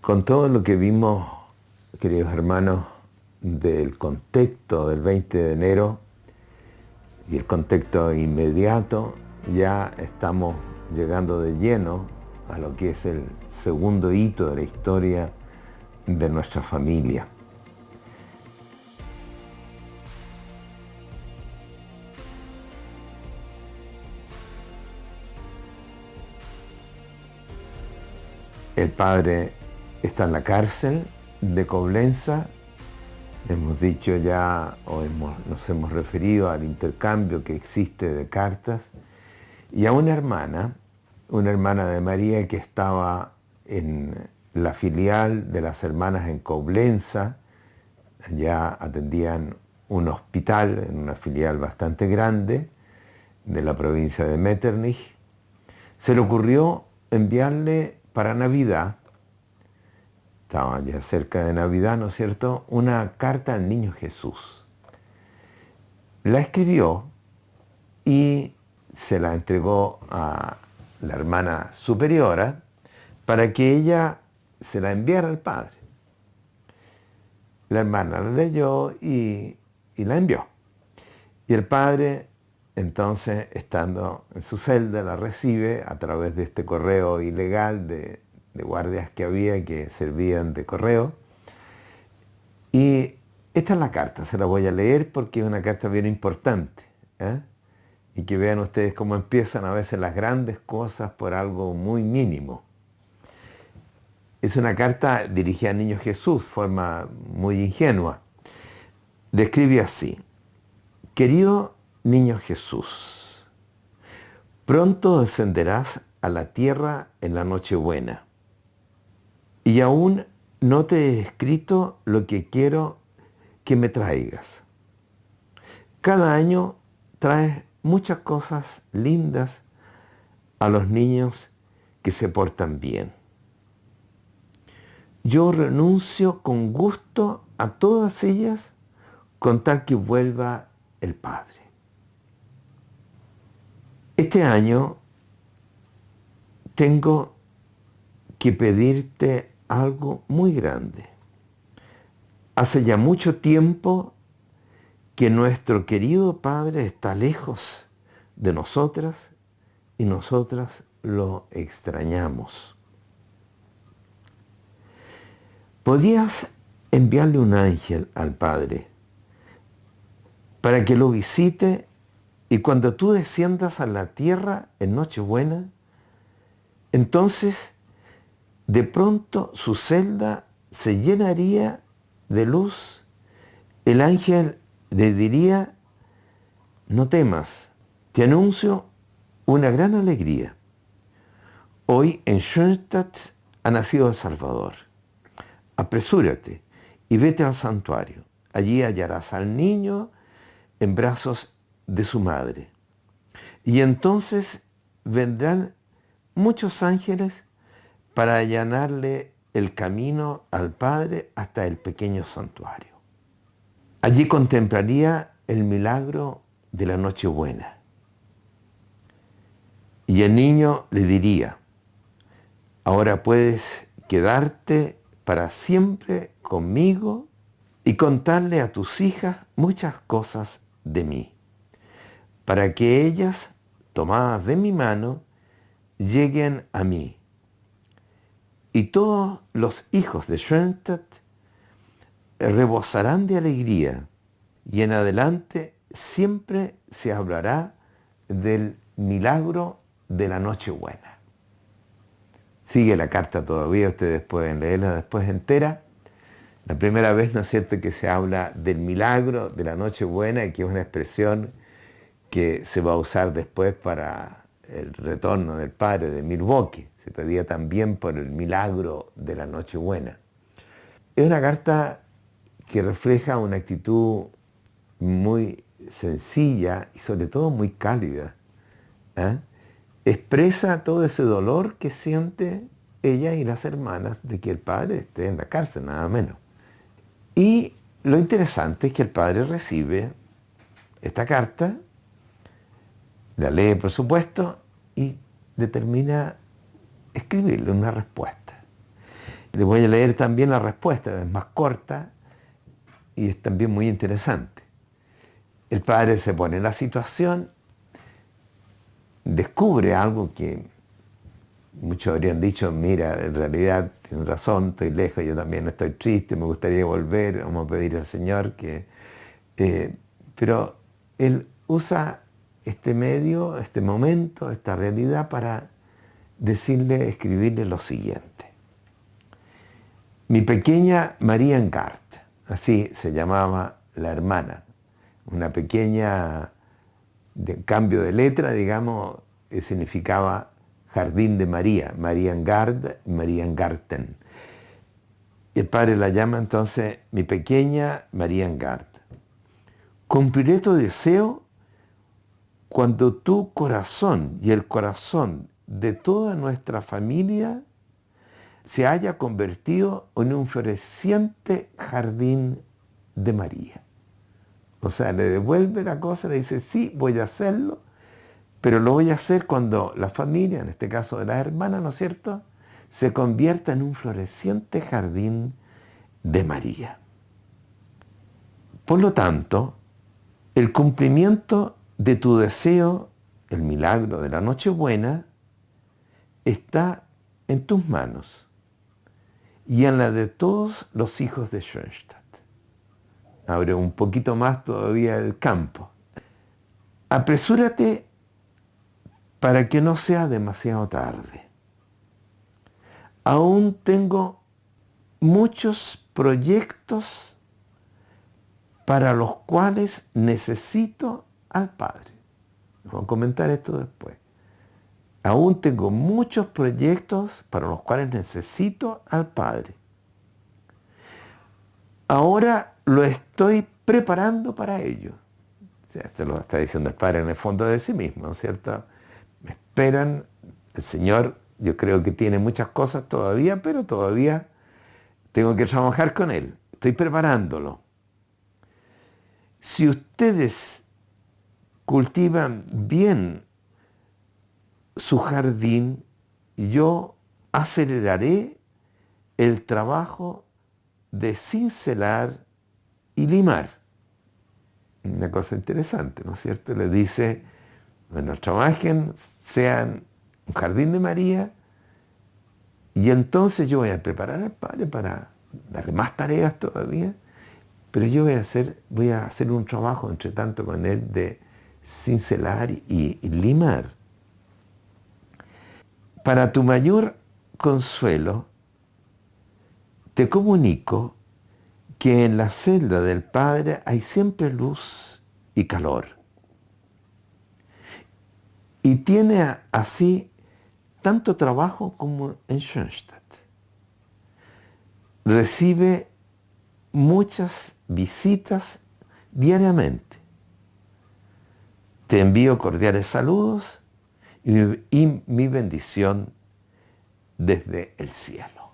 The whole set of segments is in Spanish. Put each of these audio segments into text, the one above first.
Con todo lo que vimos, queridos hermanos, del contexto del 20 de enero y el contexto inmediato, ya estamos llegando de lleno a lo que es el segundo hito de la historia de nuestra familia. El padre está en la cárcel de Coblenza. Hemos dicho ya, nos hemos referido al intercambio que existe de cartas, y a una hermana de María que estaba en la filial de las hermanas en Coblenza. Ya atendían un hospital en una filial bastante grande de la provincia de Metternich. Se le ocurrió enviarle para Navidad, estaba ya cerca de Navidad, ¿no es cierto?, una carta al niño Jesús. La escribió y se la entregó a la hermana superiora para que ella se la enviara al padre. La hermana la leyó y la envió. Y el padre, entonces, estando en su celda, la recibe a través de este correo ilegal de guardias que había que servían de correo. Y esta es la carta, se la voy a leer porque es una carta bien importante, ¿eh? Y que vean ustedes cómo empiezan a veces las grandes cosas por algo muy mínimo. Es una carta dirigida al niño Jesús, forma muy ingenua. Describe así: querido niño Jesús, pronto descenderás a la tierra en la Nochebuena, y aún no te he escrito lo que quiero que me traigas. Cada año traes muchas cosas lindas a los niños que se portan bien. Yo renuncio con gusto a todas ellas con tal que vuelva el Padre. Este año tengo que pedirte algo muy grande. Hace ya mucho tiempo que nuestro querido Padre está lejos de nosotras y nosotras lo extrañamos. ¿Podrías enviarle un ángel al Padre para que lo visite, y cuando tú desciendas a la tierra en Nochebuena, entonces de pronto su celda se llenaría de luz? El ángel le diría: no temas, te anuncio una gran alegría. Hoy en Schoenstatt ha nacido el Salvador. Apresúrate y vete al santuario. Allí hallarás al niño en brazos de su madre. Y entonces vendrán muchos ángeles para allanarle el camino al Padre hasta el pequeño santuario. Allí contemplaría el milagro de la Nochebuena. Y el niño le diría: ahora puedes quedarte para siempre conmigo y contarle a tus hijas muchas cosas de mí, para que ellas, tomadas de mi mano, lleguen a mí. Y todos los hijos de Schoenstatt rebosarán de alegría, y en adelante siempre se hablará del milagro de la Nochebuena. Sigue la carta todavía, ustedes pueden leerla después entera. La primera vez, ¿no es cierto?, que se habla del milagro de la Nochebuena, que es una expresión que se va a usar después para el retorno del Padre de Milwaukee. Se pedía también por el milagro de la Nochebuena. Es una carta que refleja una actitud muy sencilla y sobre todo muy cálida, ¿eh? Expresa todo ese dolor que siente ella y las hermanas de que el padre esté en la cárcel, nada menos. Y lo interesante es que el padre recibe esta carta, la lee por supuesto, y determina escribirle una respuesta. Le voy a leer también la respuesta, es más corta y es también muy interesante. El padre se pone en la situación, descubre algo que muchos habrían dicho, mira, en realidad tienes razón, estoy lejos, yo también estoy triste, me gustaría volver, vamos a pedir al Señor que... pero él usa este medio, este momento, esta realidad para decirle, escribirle lo siguiente. Mi pequeña María Engart, así se llamaba la hermana, una pequeña cambio de letra, digamos, significaba Jardín de María, Mariengard, Mariengarten. Y el padre la llama entonces mi pequeña Mariengard. Cumpliré tu deseo cuando tu corazón y el corazón de toda nuestra familia se haya convertido en un floreciente jardín de María. O sea, le devuelve la cosa, le dice, sí, voy a hacerlo, pero lo voy a hacer cuando la familia, en este caso de las hermanas, ¿no es cierto?, se convierta en un floreciente jardín de María. Por lo tanto, el cumplimiento de tu deseo, el milagro de la Nochebuena, está en tus manos y en la de todos los hijos de Schoenstatt. Abre un poquito más todavía el campo. Apresúrate para que no sea demasiado tarde. Aún tengo muchos proyectos para los cuales necesito al Padre. Vamos a comentar esto después. Aún tengo muchos proyectos para los cuales necesito al Padre. Ahora lo estoy preparando para ello. O sea, esto lo está diciendo el Padre en el fondo de sí mismo, ¿no es cierto? Me esperan, el Señor, yo creo que tiene muchas cosas todavía, pero todavía tengo que trabajar con Él. Estoy preparándolo. Si ustedes cultivan bien su jardín, yo aceleraré el trabajo de cincelar y limar. Una cosa interesante, ¿no es cierto? Le dice, bueno, trabajen, sean un jardín de María, y entonces yo voy a preparar al Padre para darle más tareas todavía, pero yo voy a hacer un trabajo, entre tanto, con él de cincelar y limar. Para tu mayor consuelo, te comunico que en la celda del Padre hay siempre luz y calor. Y tiene así tanto trabajo como en Schoenstatt. Recibe muchas visitas diariamente. Te envío cordiales saludos y mi bendición desde el cielo.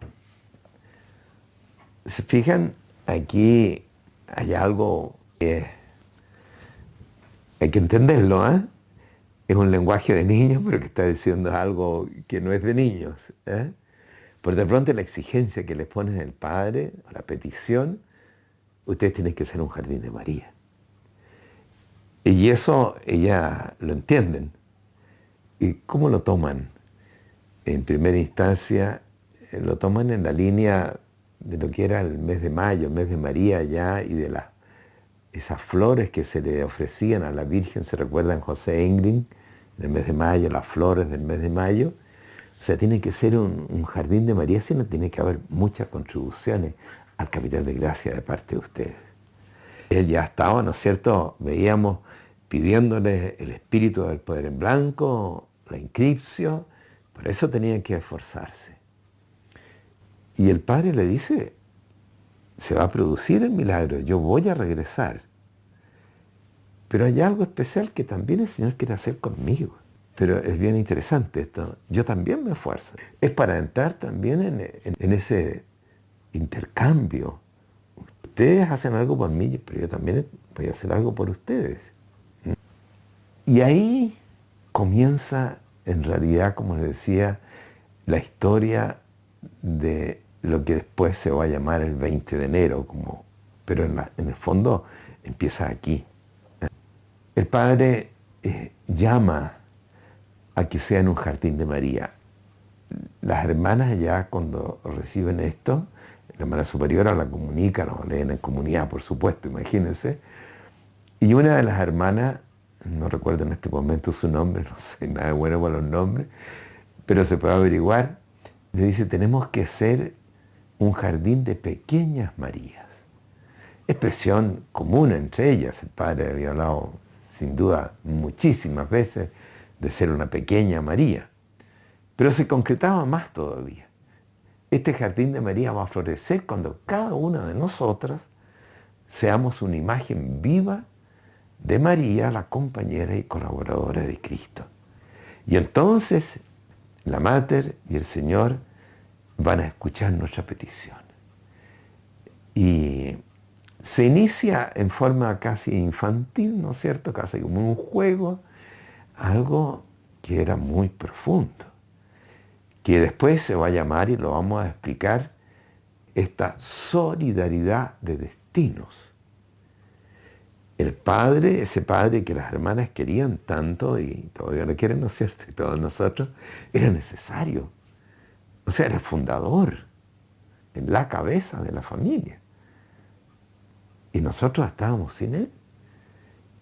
¿Se fijan? Aquí hay algo que hay que entenderlo, ¿eh? Es un lenguaje de niños, pero que está diciendo algo que no es de niños, ¿eh? Por de pronto la exigencia que les pone el Padre, o la petición, ustedes tienen que ser un jardín de María. Y eso ellas lo entienden. ¿Y cómo lo toman? En primera instancia, lo toman en la línea de lo que era el mes de mayo, el mes de María ya, y de esas flores que se le ofrecían a la Virgen, se recuerdan José Engling, en el mes de mayo, las flores del mes de mayo. O sea, tiene que ser un jardín de María, sino tiene que haber muchas contribuciones al capital de gracia de parte de ustedes. Él ya estaba, ¿no es cierto?, veíamos pidiéndole el espíritu del poder en blanco, la inscripción, por eso tenían que esforzarse. Y el Padre le dice, se va a producir el milagro, yo voy a regresar. Pero hay algo especial que también el Señor quiere hacer conmigo. Pero es bien interesante esto. Yo también me esfuerzo. Es para entrar también en ese intercambio. Ustedes hacen algo por mí, pero yo también voy a hacer algo por ustedes. Y ahí comienza, en realidad, como les decía, la historia de lo que después se va a llamar el 20 de enero, pero en el fondo empieza aquí. El Padre llama a que sea en un jardín de María. Las hermanas ya cuando reciben esto, la hermana superiora la comunica, lo leen en comunidad, por supuesto, imagínense. Y una de las hermanas, no recuerdo en este momento su nombre, no soy nada bueno para los nombres, pero se puede averiguar, le dice, tenemos que ser un jardín de pequeñas Marías. Expresión común entre ellas. El Padre había hablado, sin duda, muchísimas veces de ser una pequeña María. Pero se concretaba más todavía. Este jardín de María va a florecer cuando cada una de nosotras seamos una imagen viva de María, la compañera y colaboradora de Cristo. Y entonces la Mater y el Señor van a escuchar nuestra petición. Y se inicia en forma casi infantil, ¿no es cierto? Casi como un juego, algo que era muy profundo, que después se va a llamar, y lo vamos a explicar, esta solidaridad de destinos. El Padre, ese Padre que las hermanas querían tanto y todavía lo quieren, ¿no es cierto? Y todos nosotros, era necesario. O sea, era el fundador, en la cabeza de la familia. Y nosotros estábamos sin él.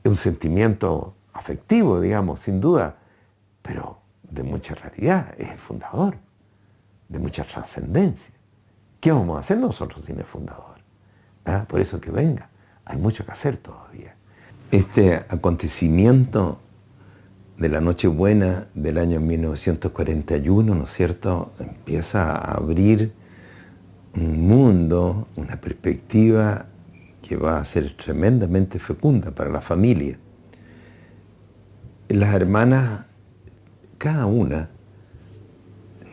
Es un sentimiento afectivo, digamos, sin duda, pero de mucha realidad. Es el fundador, de mucha trascendencia. ¿Qué vamos a hacer nosotros sin el fundador? ¿Ah? Por eso que venga. Hay mucho que hacer todavía. Este acontecimiento de la Nochebuena del año 1941, ¿no es cierto?, empieza a abrir un mundo, una perspectiva que va a ser tremendamente fecunda para la familia. Las hermanas, cada una,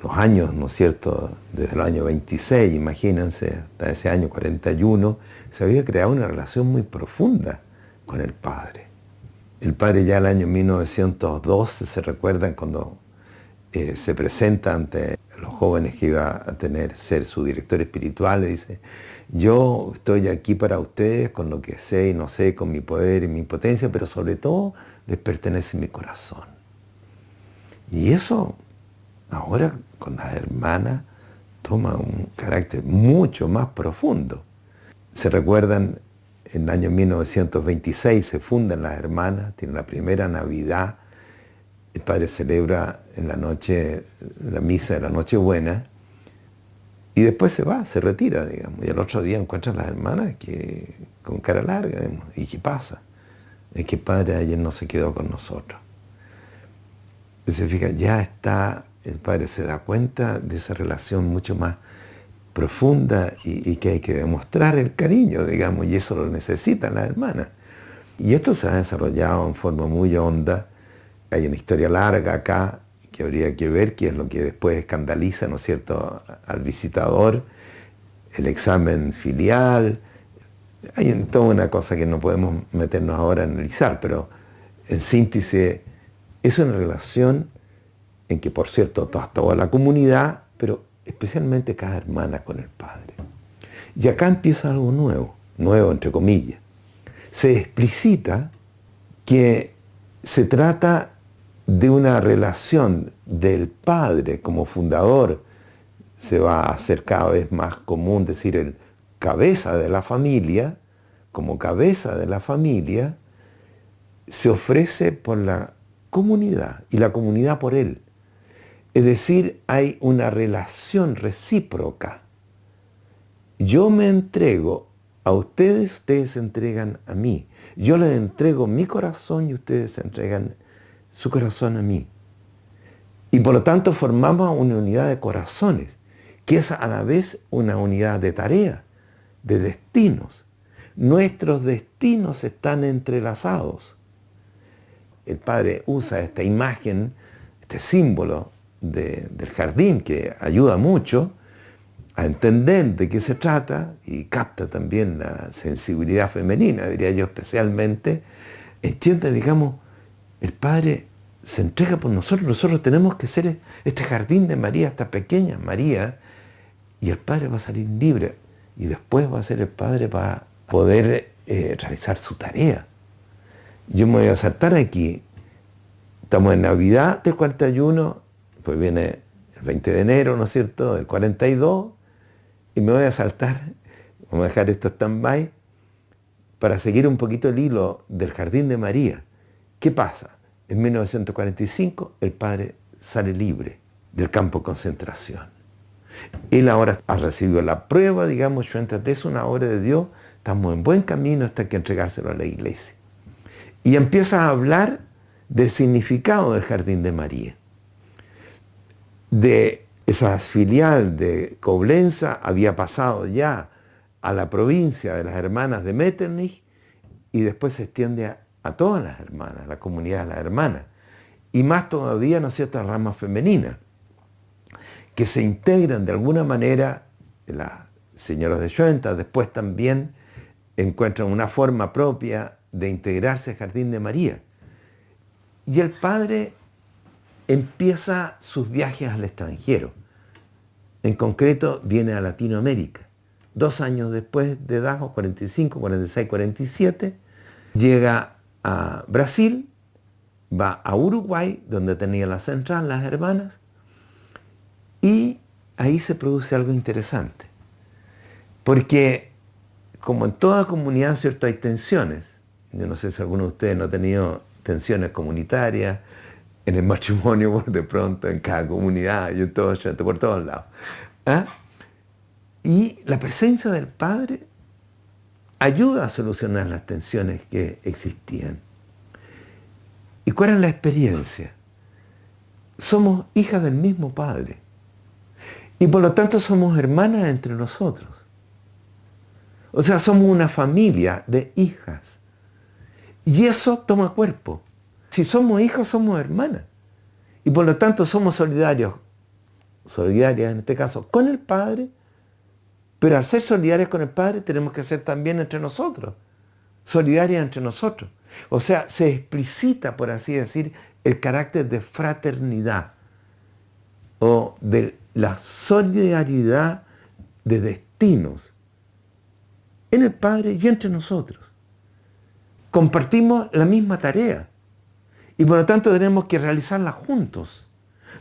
los años, ¿no es cierto?, desde el año 26, imagínense, hasta ese año 41, se había creado una relación muy profunda con el Padre. El Padre ya el año 1912, se recuerdan cuando se presenta ante los jóvenes que iba a ser su director espiritual, le dice, yo estoy aquí para ustedes con lo que sé y no sé, con mi poder y mi potencia, pero sobre todo les pertenece mi corazón. Y eso ahora con las hermanas toma un carácter mucho más profundo. Se recuerdan, en el año 1926 se fundan las hermanas, tienen la primera Navidad, el Padre celebra en la noche la misa de la Nochebuena y después se va, se retira, digamos, y al otro día encuentra a las hermanas con cara larga, digamos, ¿y qué pasa? Es que el Padre ayer no se quedó con nosotros. Se fija, ya está, el Padre se da cuenta de esa relación mucho más profunda y que hay que demostrar el cariño, digamos, y eso lo necesitan las hermanas. Y esto se ha desarrollado en forma muy honda. Hay una historia larga acá que habría que ver, que es lo que después escandaliza, ¿no es cierto?, al visitador, el examen filial. Hay toda una cosa que no podemos meternos ahora a analizar, pero en síntesis es una relación en que, por cierto, toda la comunidad, pero especialmente cada hermana con el Padre. Y acá empieza algo nuevo entre comillas. Se explicita que se trata de una relación del Padre como fundador, se va a hacer cada vez más común decir el cabeza de la familia, como cabeza de la familia, se ofrece por la comunidad y la comunidad por él. Es decir, hay una relación recíproca. Yo me entrego a ustedes, ustedes se entregan a mí. Yo les entrego mi corazón y ustedes se entregan su corazón a mí. Y por lo tanto formamos una unidad de corazones, que es a la vez una unidad de tarea, de destinos. Nuestros destinos están entrelazados. El Padre usa esta imagen, este símbolo del jardín que ayuda mucho a entender de qué se trata y capta también la sensibilidad femenina, diría yo especialmente. Entiende, digamos, el Padre se entrega por nosotros, nosotros tenemos que ser este jardín de María, esta pequeña María, Y el padre va a salir libre. Y después va a ser el padre para poder realizar su tarea. Yo me voy a saltar aquí. Estamos en Navidad del 41, pues viene el 20 de enero, ¿no es cierto?, del 42, y me voy a saltar, vamos a dejar esto stand-by, para seguir un poquito el hilo del Jardín de María. ¿Qué pasa? En 1945 el padre sale libre del campo de concentración. Él ahora ha recibido la prueba, digamos, es una obra de Dios, estamos en buen camino hasta que entregárselo a la iglesia. Y empieza a hablar del significado del Jardín de María. De esa filial de Coblenza había pasado ya a la provincia de las hermanas de Metternich y después se extiende a todas las hermanas, la comunidad de las hermanas. Y más todavía, ¿no es cierto?, las ramas femeninas, que se integran de alguna manera, las señoras de Schoenstatt después también encuentran una forma propia de integrarse al Jardín de María. Y el padre empieza sus viajes al extranjero. En concreto, viene a Latinoamérica. 2 años después de Dachau, 45, 46, 47, llega a Brasil, va a Uruguay, donde tenía la central, las hermanas, y ahí se produce algo interesante. Porque, como en toda comunidad, ¿cierto?, hay tensiones. Yo no sé si alguno de ustedes no ha tenido tensiones comunitarias, en el matrimonio, por de pronto, en cada comunidad, y en todo, por todos lados. ¿Ah? Y la presencia del Padre ayuda a solucionar las tensiones que existían. ¿Y cuál es la experiencia? Somos hijas del mismo Padre. Y por lo tanto somos hermanas entre nosotros. O sea, somos una familia de hijas. Y eso toma cuerpo. Si somos hijas, somos hermanas. Y por lo tanto somos solidarias en este caso, con el Padre, pero al ser solidarias con el Padre tenemos que ser también entre nosotros, solidarias entre nosotros. O sea, se explicita, por así decir, el carácter de fraternidad o de la solidaridad de destinos en el Padre y entre nosotros. Compartimos la misma tarea y por lo tanto tenemos que realizarla juntos.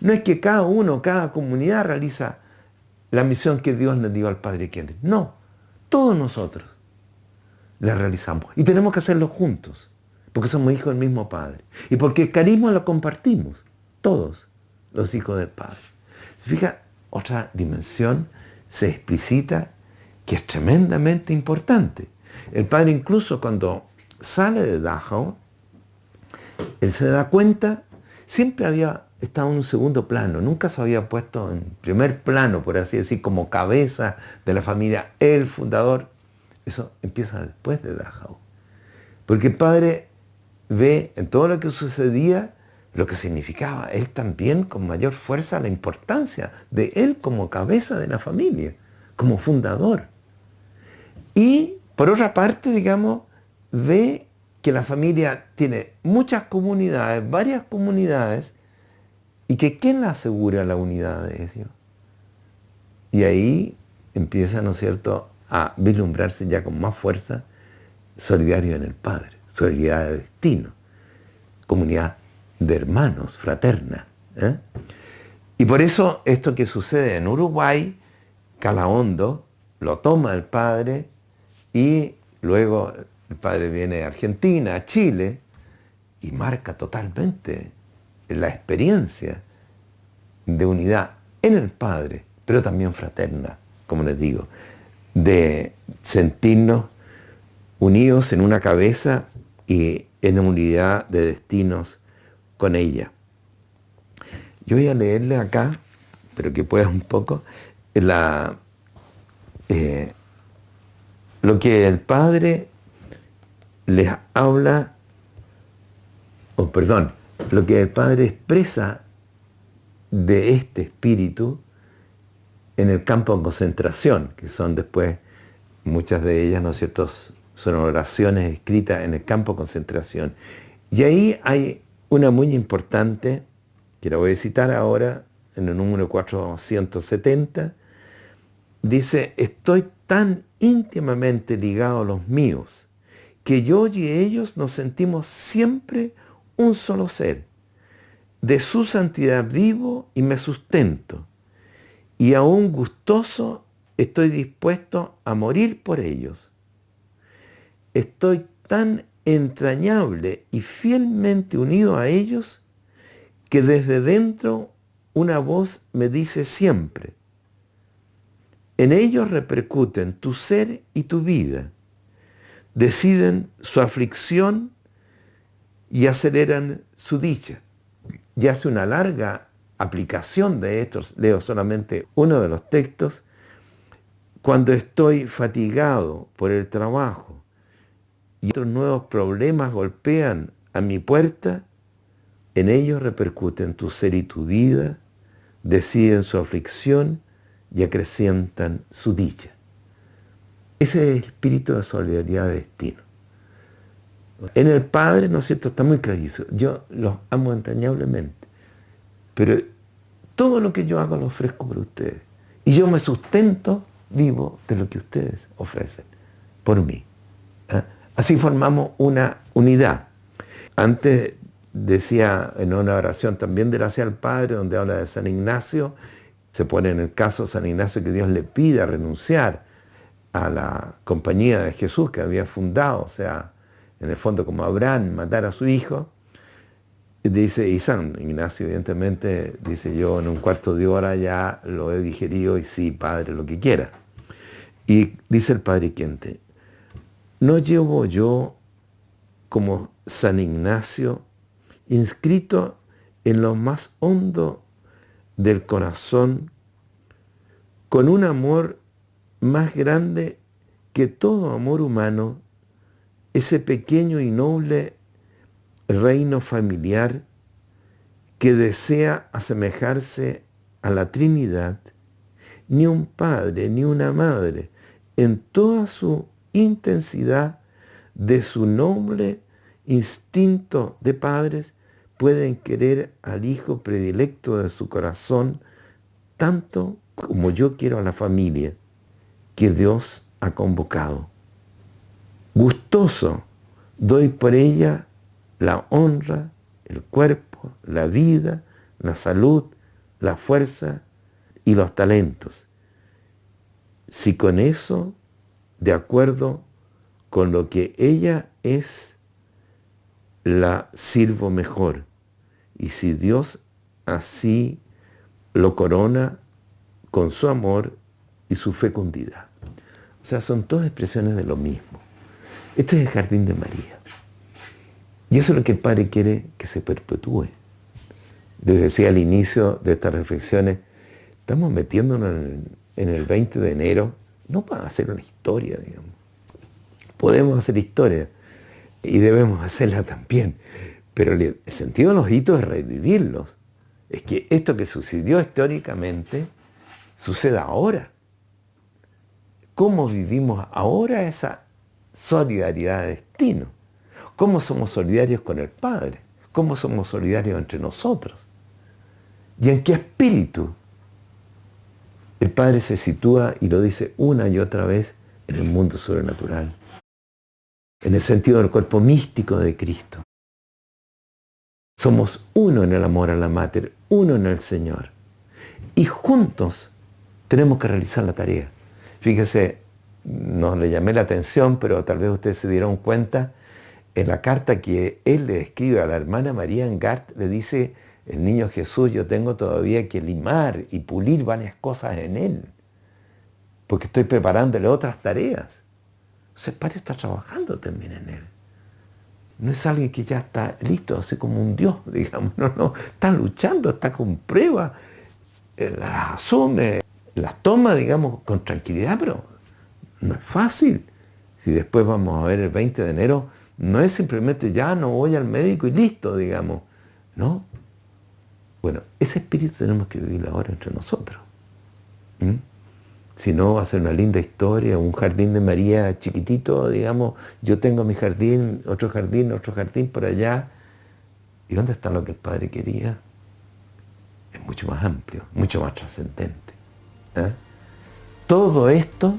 No es que cada uno, cada comunidad realiza la misión que Dios le dio al Padre Quien. No, todos nosotros la realizamos y tenemos que hacerlo juntos, porque somos hijos del mismo Padre y porque el carisma lo compartimos, todos los hijos del Padre. ¿Se fija? Otra dimensión se explicita que es tremendamente importante. El Padre incluso cuando sale de Dachau, él se da cuenta, siempre había estado en un segundo plano, nunca se había puesto en primer plano, por así decir, como cabeza de la familia, el fundador. Eso empieza después de Dachau. Porque el Padre ve en todo lo que sucedía lo que significaba él también con mayor fuerza la importancia de él como cabeza de la familia, como fundador. Y por otra parte, digamos, ve que la familia tiene muchas comunidades, varias comunidades, y que ¿quién le asegura la unidad de ellos? Y ahí empieza, ¿no es cierto?, a vislumbrarse ya con más fuerza solidario en el Padre, solidaridad de destino, comunidad de hermanos, fraterna. Y por eso esto que sucede en Uruguay, cala hondo, lo toma el Padre y luego el Padre viene a Argentina, a Chile, y marca totalmente la experiencia de unidad en el Padre, pero también fraterna, como les digo, de sentirnos unidos en una cabeza y en unidad de destinos con ella. Yo voy a leerle acá, pero que pueda un poco, lo que el Padre les habla, lo que el Padre expresa de este espíritu en el campo de concentración, que son después, muchas de ellas, ¿no es cierto?, son oraciones escritas en el campo de concentración. Y ahí hay una muy importante, que la voy a citar ahora, en el número 470, dice, estoy tan íntimamente ligado a los míos, que yo y ellos nos sentimos siempre un solo ser. De su santidad vivo y me sustento, y aún gustoso estoy dispuesto a morir por ellos. Estoy tan entrañable y fielmente unido a ellos que desde dentro una voz me dice siempre, en ellos repercuten tu ser y tu vida, deciden su aflicción y aceleran su dicha. Y hace una larga aplicación de estos, leo solamente uno de los textos, cuando estoy fatigado por el trabajo y otros nuevos problemas golpean a mi puerta, en ellos repercuten tu ser y tu vida, deciden su aflicción y acrecientan su dicha. Ese es el espíritu de solidaridad de destino. En el Padre, ¿no es cierto?, está muy clarísimo. Yo los amo entrañablemente, pero todo lo que yo hago lo ofrezco por ustedes. Y yo me sustento vivo de lo que ustedes ofrecen por mí. ¿Ah? Así formamos una unidad. Antes decía en una oración también de Gracia al Padre, donde habla de San Ignacio, se pone en el caso de San Ignacio que Dios le pida renunciar a la compañía de Jesús que había fundado, o sea, en el fondo como Abraham, matar a su hijo. Dice, y San Ignacio evidentemente dice, yo en un cuarto de hora ya lo he digerido y sí, Padre, lo que quiera. Y dice el Padre Quiente, ¿no llevo yo como San Ignacio inscrito en lo más hondo del corazón con un amor más grande que todo amor humano, ese pequeño y noble reino familiar que desea asemejarse a la Trinidad? Ni un padre ni una madre, en toda su intensidad de su noble instinto de padres, pueden querer al hijo predilecto de su corazón tanto como yo quiero a la familia que Dios ha convocado. Gustoso doy por ella la honra, el cuerpo, la vida, la salud, la fuerza y los talentos. Si con eso, de acuerdo con lo que ella es, la sirvo mejor. Y si Dios así lo corona con su amor y su fecundidad. O sea, son todas expresiones de lo mismo. Este es el jardín de María. Y eso es lo que el Padre quiere que se perpetúe. Les decía al inicio de estas reflexiones, estamos metiéndonos en el 20 de enero, no para hacer una historia, digamos. Podemos hacer historia y debemos hacerla también, pero el sentido de los hitos es revivirlos. Es que esto que sucedió históricamente suceda ahora. ¿Cómo vivimos ahora esa solidaridad de destino? ¿Cómo somos solidarios con el Padre? ¿Cómo somos solidarios entre nosotros? ¿Y en qué espíritu el Padre se sitúa y lo dice una y otra vez en el mundo sobrenatural? En el sentido del cuerpo místico de Cristo. Somos uno en el amor a la Mater, uno en el Señor. Y juntos tenemos que realizar la tarea. Fíjese, no le llamé la atención, pero tal vez ustedes se dieron cuenta, en la carta que él le escribe a la hermana María en Gart, le dice, el niño Jesús, yo tengo todavía que limar y pulir varias cosas en él, porque estoy preparándole otras tareas. O sea, el Padre está trabajando también en él. No es alguien que ya está listo, así como un Dios, digamos. No, está luchando, está con pruebas, las asume, las toma, digamos, con tranquilidad, pero no es fácil. Si después vamos a ver el 20 de enero, no es simplemente ya no voy al médico y listo, digamos. No. Bueno, ese espíritu tenemos que vivir ahora entre nosotros. Si no, va a ser una linda historia, un jardín de María chiquitito, digamos, yo tengo mi jardín, otro jardín por allá. ¿Y dónde está lo que el Padre quería? Es mucho más amplio, mucho más trascendente. ¿Eh? Todo esto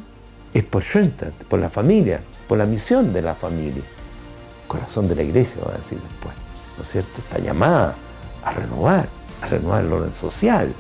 es por Schoenstatt, por la familia, por la misión de la familia. Corazón de la iglesia, va a decir después, ¿no es cierto? Está llamada a renovar el orden social.